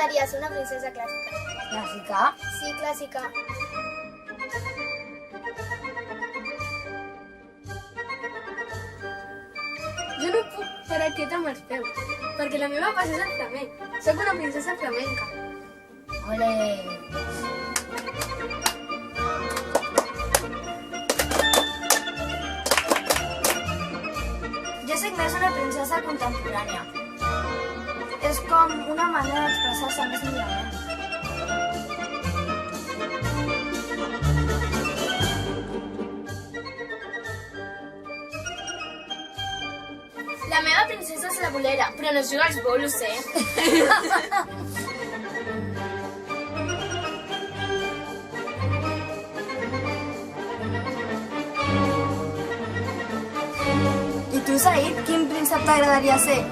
m'agradaria ser una princesa clàssica. Clàssica? Sí, clàssica. Jo no puc parar quieta amb els peus, perquè la meva passió és el flamenc. Soc una princesa flamenca. Ole! Jo soc més una princesa contemporània. És com una manera d'expressar-se més lliurement. La meva princesa és la bolera, però no juga als bolos, eh? I tu, Said, quin príncep t'agradaria ser?